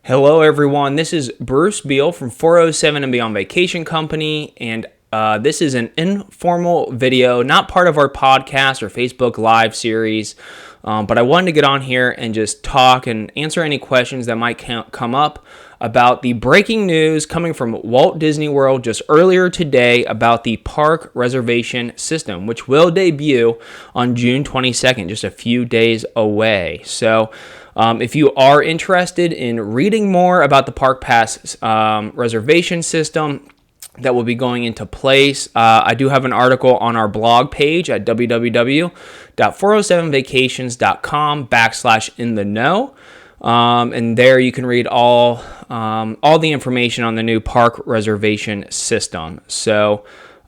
Hello, everyone. This is Bruce Beal from 407 and Beyond Vacation Company, and this is an informal video, not part of our podcast or Facebook Live series, but I wanted to get on here and just talk and answer any questions that might come up about the breaking news coming from Walt Disney World just earlier today about the Park Reservation System, which will debut on June 22nd, just a few days away. So, if you are interested in reading more about the Park Pass reservation system that will be going into place, I do have an article on our blog page at www.407vacations.com/in-the-know. And there you can read all the information on the new Park Reservation System. So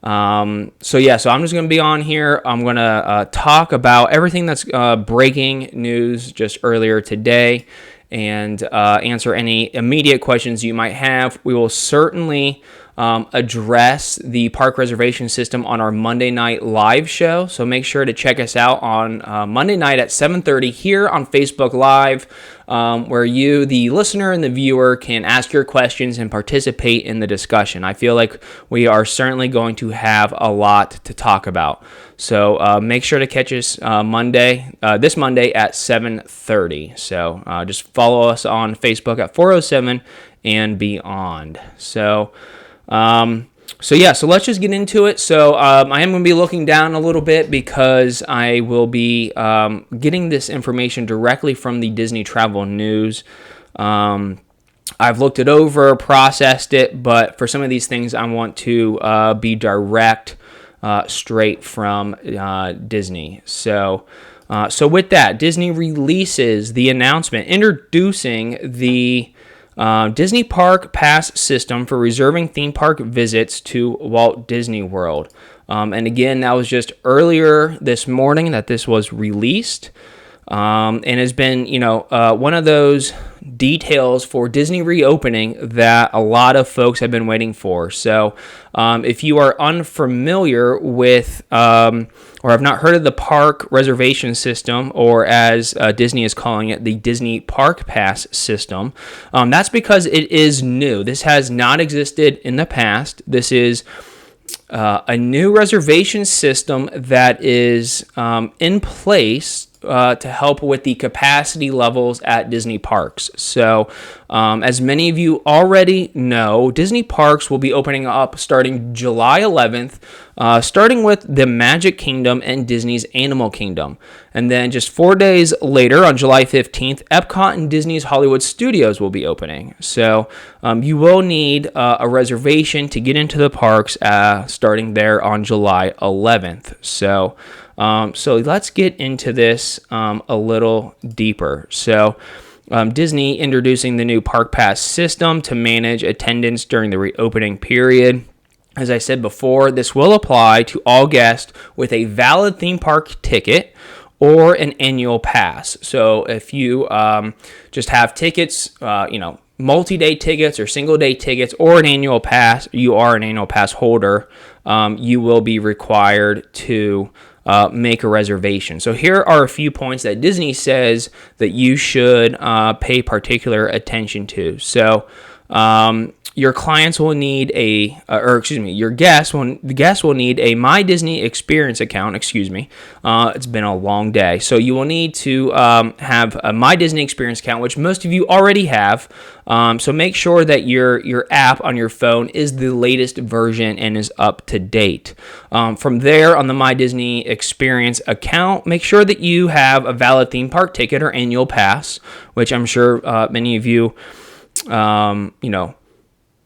I'm just going to be on here. I'm going to talk about everything that's breaking news just earlier today and answer any immediate questions you might have. We will certainly address the Park Reservation System on our Monday night live show. So make sure to check us out on Monday night at 7:30 here on Facebook Live, where you, the listener and the viewer, can ask your questions and participate in the discussion. I feel like we are certainly going to have a lot to talk about. So make sure to catch us this Monday at 7:30. So just follow us on Facebook at 407 and Beyond. So let's just get into it. So I am going to be looking down a little bit because I will be getting this information directly from the Disney Travel News. I've looked it over, processed it, but for some of these things I want to be direct, straight from Disney. So with that, Disney releases the announcement introducing the Disney Park Pass system for reserving theme park visits to Walt Disney World. And again, that was just earlier this morning that this was released. And has been, one of those details for Disney reopening that a lot of folks have been waiting for. So if you are unfamiliar with or have not heard of the Park Reservation System, or as Disney is calling it, the Disney Park Pass system, that's because it is new. This has not existed in the past. This is a new reservation system that is in place to help with the capacity levels at Disney parks. So, as many of you already know, Disney parks will be opening up starting July 11th, starting with the Magic Kingdom and Disney's Animal Kingdom. And then just 4 days later, on July 15th, Epcot and Disney's Hollywood Studios will be opening. So, you will need a reservation to get into the parks starting there on July 11th. So let's get into this a little deeper. So Disney introducing the new Park Pass system to manage attendance during the reopening period. As I said before, this will apply to all guests with a valid theme park ticket or an annual pass. So if you just have tickets, multi-day tickets or single-day tickets or an annual pass, you are an annual pass holder, you will be required to make a reservation. So here are a few points that Disney says that you should pay particular attention to. So your clients will need your guests will need a My Disney Experience account. It's been a long day. So you will need to have a My Disney Experience account, which most of you already have. So make sure that your app on your phone is the latest version and is up to date. From there, on the My Disney Experience account, make sure that you have a valid theme park ticket or annual pass, which I'm sure many of you,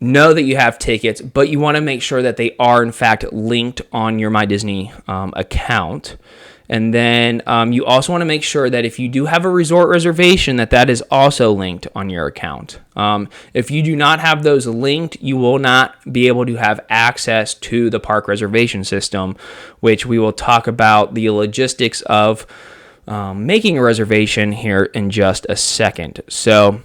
know that you have tickets, but you want to make sure that they are in fact linked on your My Disney account. And then you also want to make sure that if you do have a resort reservation, that is also linked on your account. If you do not have those linked, you will not be able to have access to the Park Reservation System, which we will talk about the logistics of making a reservation here in just a second. So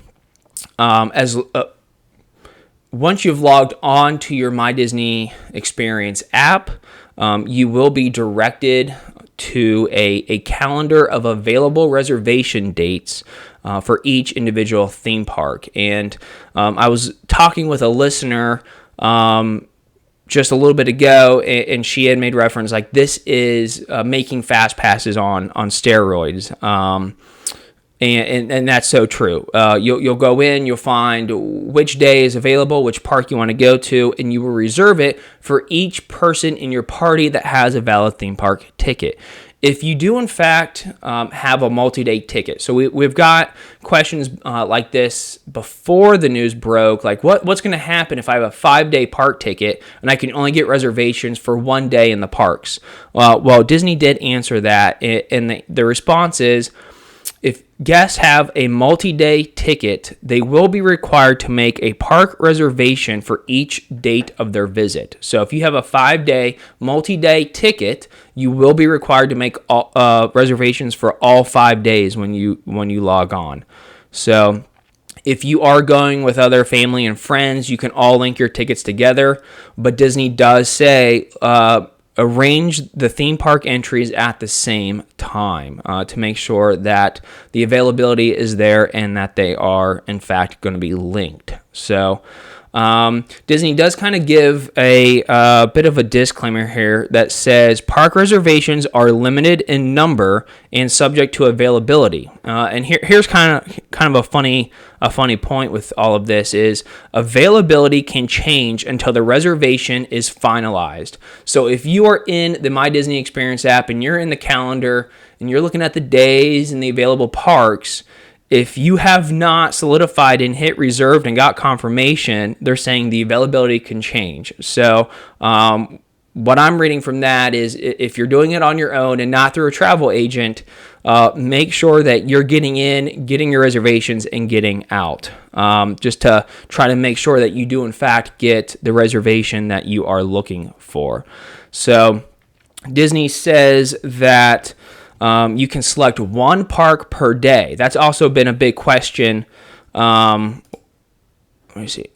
once you've logged on to your My Disney Experience app, you will be directed to a calendar of available reservation dates for each individual theme park. And I was talking with a listener just a little bit ago, and she had made reference like this is making fast passes on steroids. And that's so true. You'll go in, you'll find which day is available, which park you want to go to, and you will reserve it for each person in your party that has a valid theme park ticket. If you do, in fact, have a multi-day ticket. So we've got questions like this before the news broke, like what's going to happen if I have a 5-day park ticket and I can only get reservations for 1 day in the parks? Well, Disney did answer that, and the response is, if guests have a multi-day ticket, they will be required to make a park reservation for each date of their visit. So if you have a 5-day multi-day ticket, you will be required to make reservations for all 5 days when you log on. So if you are going with other family and friends, you can all link your tickets together. But Disney does say arrange the theme park entries at the same time to make sure that the availability is there and that they are, in fact, going to be linked. So Disney does kind of give a bit of a disclaimer here that says park reservations are limited in number and subject to availability. And here's kind of a funny point with all of this is availability can change until the reservation is finalized. So if you are in the My Disney Experience app and you're in the calendar and you're looking at the days and the available parks, if you have not solidified and hit reserved and got confirmation, they're saying the availability can change. So what I'm reading from that is if you're doing it on your own and not through a travel agent, make sure that you're getting in, getting your reservations, and getting out. Just to try to make sure that you do, in fact, get the reservation that you are looking for. So Disney says that you can select one park per day. That's also been a big question. Let me see.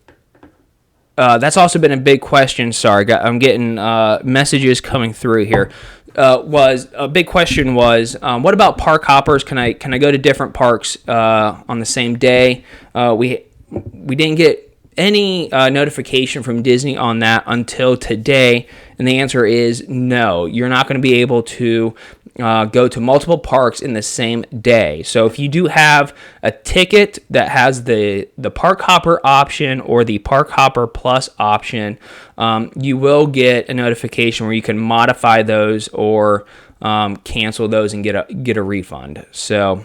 That's also been a big question. Sorry, I'm getting messages coming through here. Was a big question was what about park hoppers? Can I go to different parks on the same day? We didn't get any notification from Disney on that until today, and the answer is no. You're not going to be able to go to multiple parks in the same day. So if you do have a ticket that has the Park Hopper option or the Park Hopper Plus option, you will get a notification where you can modify those or cancel those and get a refund. So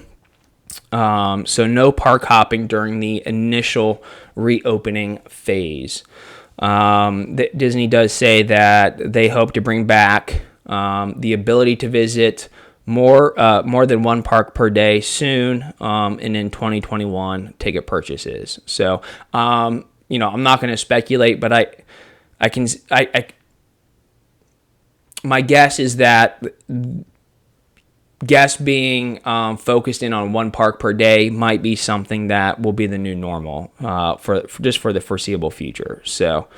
no park hopping during the initial reopening phase. Disney does say that they hope to bring back the ability to visit more than one park per day soon, and in 2021 ticket purchases. So, I'm not going to speculate, but my guess is that guests being focused in on one park per day might be something that will be the new normal for the foreseeable future. So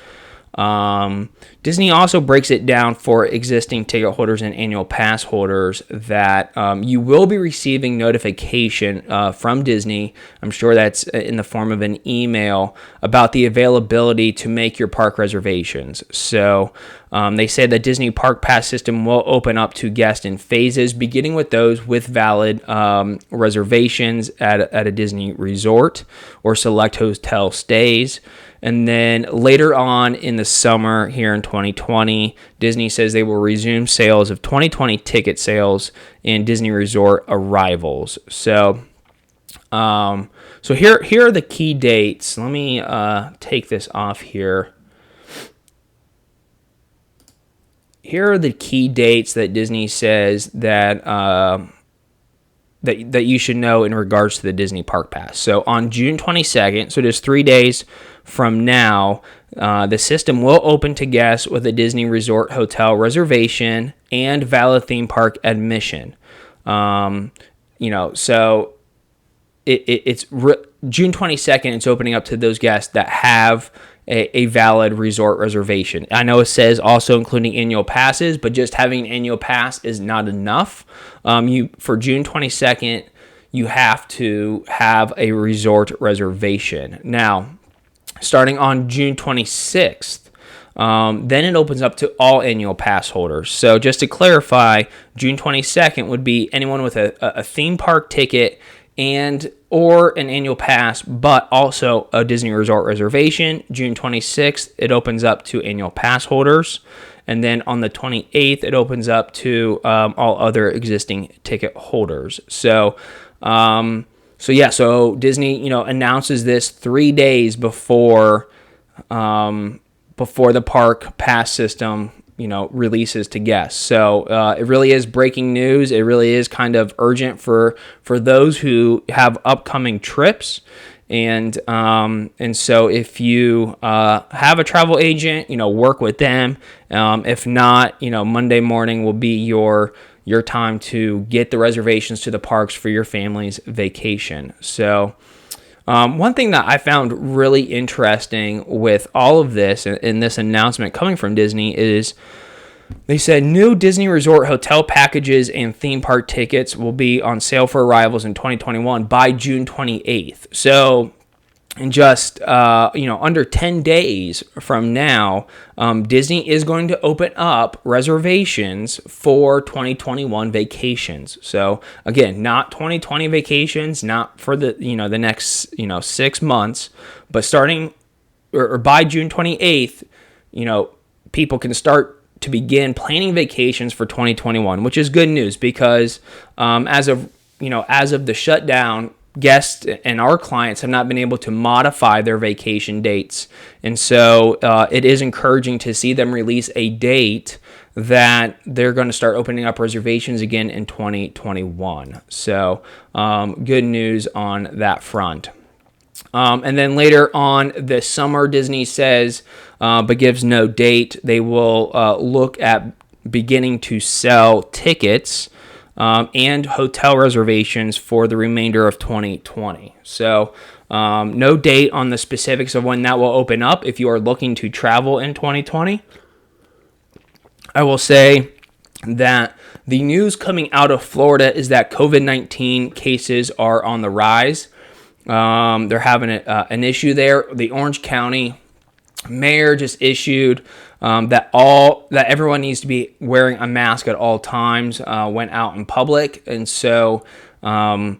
Disney also breaks it down for existing ticket holders and annual pass holders that you will be receiving notification from Disney. I'm sure that's in the form of an email about the availability to make your park reservations. So they say that Disney Park Pass system will open up to guests in phases, beginning with those with valid reservations at a Disney resort or select hotel stays. And then later on in the summer here in 2020, Disney says they will resume sales of 2020 ticket sales and Disney Resort arrivals. So here are the key dates. Let me take this off here. Here are the key dates that Disney says that that you should know in regards to the Disney Park Pass. So on June 22nd, so just 3 days from now, the system will open to guests with a Disney Resort hotel reservation and valid theme park admission. So it's June 22nd. It's opening up to those guests that have a valid resort reservation. I know it says also including annual passes, but just having an annual pass is not enough. For June 22nd, you have to have a resort reservation. Now, starting on June 26th, then it opens up to all annual pass holders. So just to clarify, June 22nd would be anyone with a theme park ticket and or an annual pass, but also a Disney Resort reservation. June 26th, it opens up to annual pass holders. And then on the 28th, it opens up to all other existing ticket holders. So Disney, announces this 3 days before the park pass system, releases to guests. So it really is breaking news. It really is kind of urgent for those who have upcoming trips. And so if you have a travel agent, work with them. If not, Monday morning will be your time to get the reservations to the parks for your family's vacation. So one thing that I found really interesting with all of this and this announcement coming from Disney is they said new Disney Resort hotel packages and theme park tickets will be on sale for arrivals in 2021 by June 28th. So in just under 10 days from now, Disney is going to open up reservations for 2021 vacations. So again, not 2020 vacations, not for the the next 6 months, but starting or by June 28th, people can start to begin planning vacations for 2021, which is good news because as of the shutdown, guests and our clients have not been able to modify their vacation dates. And so it is encouraging to see them release a date that they're going to start opening up reservations again in 2021. So good news on that front. And then later on this summer, Disney says, but gives no date, they will look at beginning to sell tickets and hotel reservations for the remainder of 2020. So no date on the specifics of when that will open up if you are looking to travel in 2020. I will say that the news coming out of Florida is that COVID-19 cases are on the rise. They're having an issue there. The Orange County mayor just issued that everyone needs to be wearing a mask at all times when out in public. And so, the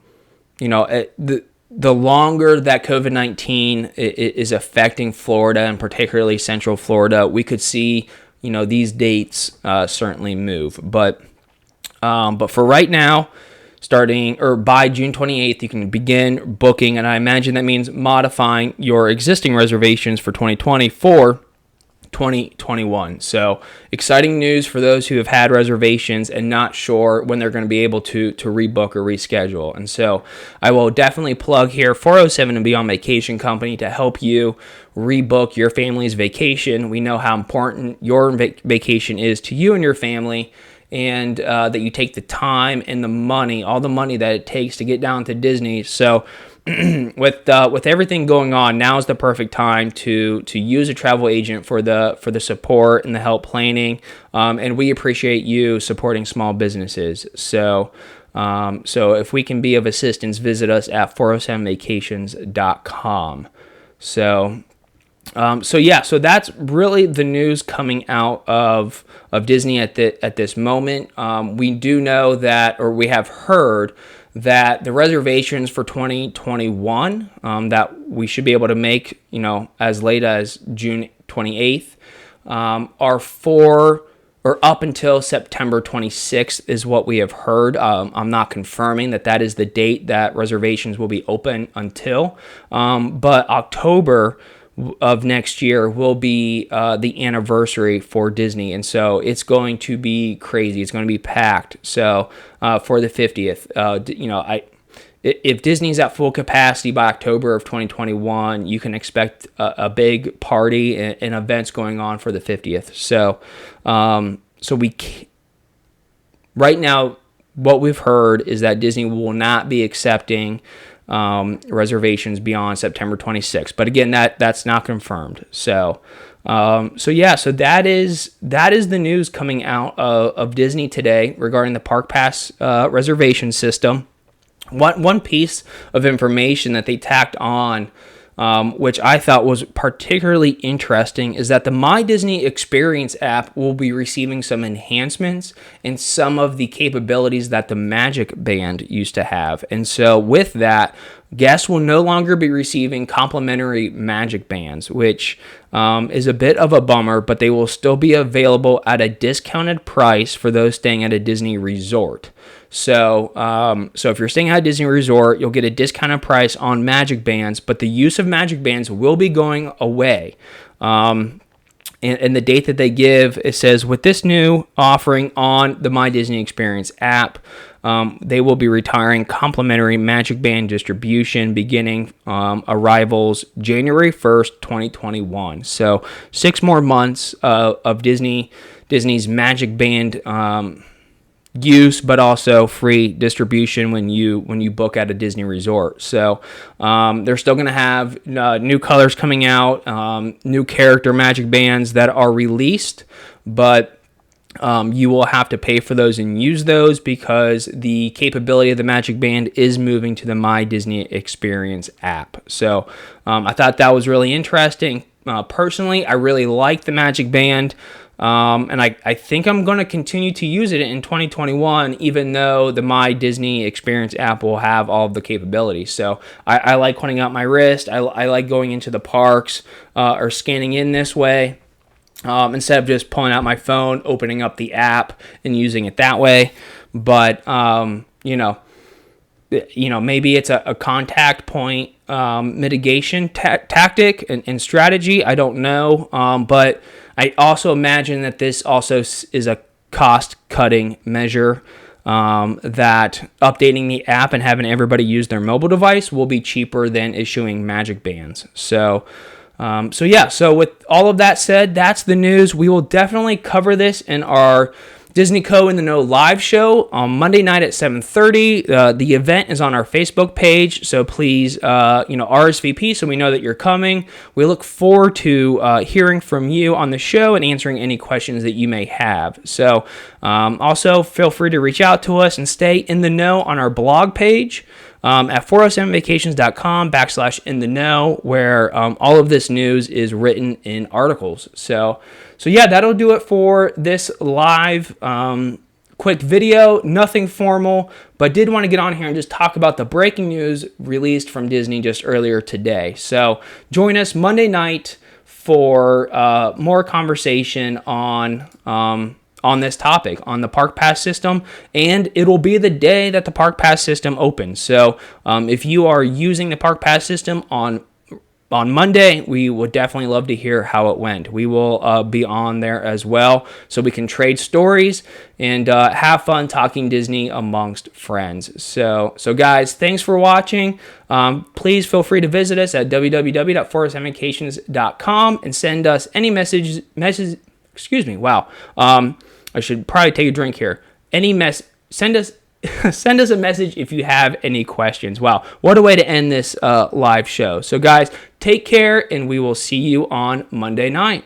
longer that COVID-19 is affecting Florida and particularly Central Florida, we could see, these dates certainly move. But for right now, starting or by June 28th, you can begin booking. And I imagine that means modifying your existing reservations for 2020 for 2021. So exciting news for those who have had reservations and not sure when they're going to be able to rebook or reschedule. And so I will definitely plug here 407 and Beyond Vacation Company to help you rebook your family's vacation. We know how important your vacation is to you and your family, and that you take the time and the money, all the money that it takes to get down to Disney. So with everything going on, now is the perfect time to use a travel agent for the support and the help planning. And we appreciate you supporting small businesses. So if we can be of assistance, visit us at 407vacations.com. So that's really the news coming out of Disney at this moment. We do know that, or we have heard that the reservations for 2021 that we should be able to make, as late as June 28th, are for or up until September 26th is what we have heard. I'm not confirming that is the date that reservations will be open until, but October of next year will be the anniversary for Disney, and so it's going to be crazy. It's going to be packed. So for the 50th, if Disney's at full capacity by October of 2021, you can expect a big party and events going on for the 50th. So right now, what we've heard is that Disney will not be accepting reservations beyond September 26th. But again, that's not confirmed. So that is the news coming out of Disney today regarding the Park Pass reservation system. One piece of information that they tacked on, which I thought was particularly interesting, is that the My Disney Experience app will be receiving some enhancements in some of the capabilities that the Magic Band used to have. And so with that, guests will no longer be receiving complimentary Magic Bands, which is a bit of a bummer, but they will still be available at a discounted price for those staying at a Disney resort. So if you're staying at a Disney resort, you'll get a discounted price on Magic Bands, but the use of Magic Bands will be going away. And the date that they give, it says, with this new offering on the My Disney Experience app, they will be retiring complimentary Magic Band distribution beginning arrivals January 1st, 2021. So 6 more months of Disney's Magic Band use, but also free distribution when you book at a Disney resort. So they're still going to have new colors coming out, new character Magic Bands that are released, but you will have to pay for those and use those because the capability of the Magic Band is moving to the My Disney Experience app. So I thought that was really interesting. Personally, I really like the Magic Band. And I think I'm going to continue to use it in 2021, even though the My Disney Experience app will have all of the capabilities. So I like holding out my wrist. I like going into the parks or scanning in this way instead of just pulling out my phone, opening up the app, and using it that way. But, maybe it's a contact point mitigation tactic and strategy. I don't know. But I also imagine that this also is a cost-cutting measure, that updating the app and having everybody use their mobile device will be cheaper than issuing Magic Bands. So with all of that said, that's the news. We will definitely cover this in our Disney Co. in the Know live show on Monday night at 7:30. The event is on our Facebook page, so please, RSVP so we know that you're coming. We look forward to hearing from you on the show and answering any questions that you may have. So also feel free to reach out to us and stay in the know on our blog page at 407vacations.com/in-the-know, where all of this news is written in articles. So that'll do it for this live quick video. Nothing formal, but did want to get on here and just talk about the breaking news released from Disney just earlier today. So join us Monday night for more conversation on this topic, on the Park Pass system, and it'll be the day that the Park Pass system opens. So if you are using the Park Pass system on Monday, we would definitely love to hear how it went. We will be on there as well, so we can trade stories and have fun talking Disney amongst friends. So guys, thanks for watching. Please feel free to visit us at www.407vacations.com and send us any message. Excuse me. Wow. I should probably take a drink here. Send us a message if you have any questions. Wow, what a way to end this live show. So guys, take care, and we will see you on Monday night.